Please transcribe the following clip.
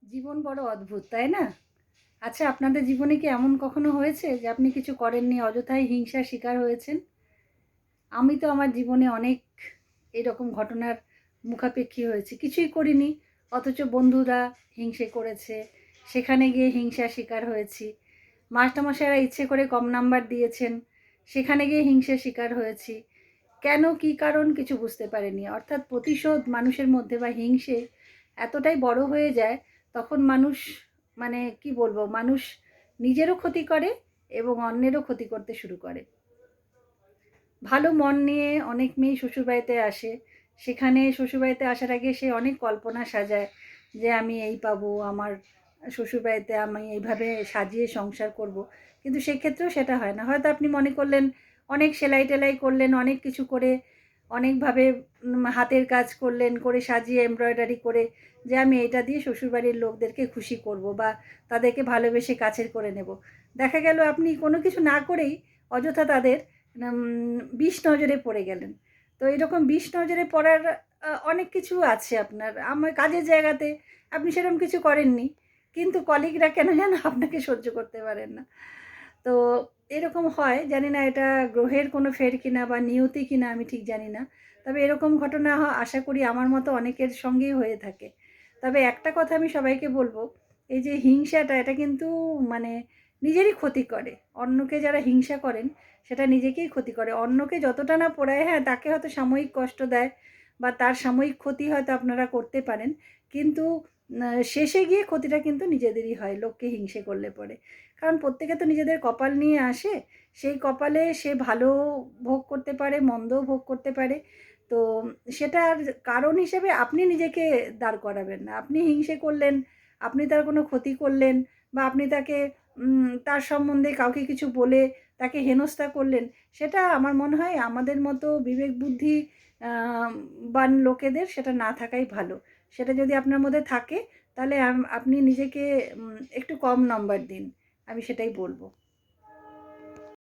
জীবন বড় অদ্ভুত, তাই না? আচ্ছা, আপনাদের জীবনে কি এমন কখনো হয়েছে যে আপনি কিছু করেননি, অযথাই হিংসার শিকার হয়েছেন? আমি তো আমার জীবনে অনেক এরকম ঘটনার মুখাপেক্ষী হয়েছি। কিছুই করিনি, অথচ বন্ধুরা হিংসে করেছে। সেখানে গিয়ে হিংসার শিকার হয়েছি। মাস্টারমশাইরা ইচ্ছে করে কম নাম্বার দিয়েছেন। সেখানে গিয়ে হিংসার শিকার হয়েছি। কেন, কী কারণ কিছু বুঝতে পারিনি। অর্থাৎ প্রতিশোধ মানুষের মধ্যে বা হিংসে এতটাই বড় হয়ে যায়, তখন মানুষ মানে কি বলবো, মানুষ নিজেরও ক্ষতি করে এবং অন্যেরও ক্ষতি করতে শুরু করে। ভালো মন নিয়ে অনেক মেয়েই শ্বশুরবাড়িতে আসে। সেখানে শ্বশুরবাড়িতে আসার আগে সে অনেক কল্পনা সাজায় যে আমি এই পাবো, আমার শ্বশুরবাড়িতে আমি এইভাবে সাজিয়ে সংসার করব। কিন্তু সেক্ষেত্রেও সেটা হয় না। হয়তো আপনি মনে করলেন অনেক সেলাই টেলাই করলেন, অনেক কিছু করে অনেকভাবে হাতের কাজ করলেন, করে সাজিয়ে এমব্রয়ডারি করে যে আমি এটা দিয়ে শ্বশুরবাড়ির লোকদেরকে খুশি করব বা তাদেরকে ভালোবেসে কাছের করে নেব। দেখা গেল আপনি কোনো কিছু না করেই অযথা তাদের বিষ নজরে পড়ে গেলেন। তো এরকম বিষ নজরে পড়ার অনেক কিছু আছে আপনার। আমার কাজের জায়গাতে আপনি সেরকম কিছু করেননি। কিন্তু কলিগরা কেন যেন আপনাকে সহ্য করতে পারেন না। তো এরকম হয়, জানি না এটা গ্রহের কোনো ফের কিনা বা নিয়তি কিনা আমি ঠিক জানি না। তবে এরকম ঘটনা আশা করি আমার মতো অনেকের সঙ্গেই হয়ে থাকে। তবে একটা কথা আমি সবাইকে বলব, এই যে হিংসাটা এটা কিন্তু মানে নিজেরই ক্ষতি করে। অন্যকে যারা হিংসা করেন সেটা নিজেকেই ক্ষতি করে। অন্যকে যতটা না পোড়ায়, হ্যাঁ, তাকে হয়তো সাময়িক কষ্ট দেয় বা তার সাময়িক ক্ষতি হয়তো আপনারা করতে পারেন। কিন্তু শেষে গিয়ে ক্ষতিটা কিন্তু নিজেদেরই হয় লোককে হিংসে করলে পরে। কারণ প্রত্যেকে তো নিজেদের কপাল নিয়ে আসে। সেই কপালে সে ভালো ভোগ করতে পারে, মন্দও ভোগ করতে পারে। তো সেটার কারণ হিসেবে আপনি নিজেকে দাঁড় করাবেন না। আপনি হিংসে করলেন, আপনি তার কোনো ক্ষতি করলেন বা আপনি তাকে তার সম্বন্ধে কাউকে কিছু বলে তাকে হেনস্থা করলেন, সেটা আমার মনে হয় আমাদের মতো বিবেক বুদ্ধি বান লোকেদের সেটা না থাকাই ভালো। সেটা যদি আপনার মধ্যে থাকে তাহলে আপনি নিজেকে একটু কম নাম্বার দিন। আমি সেটাই বলব।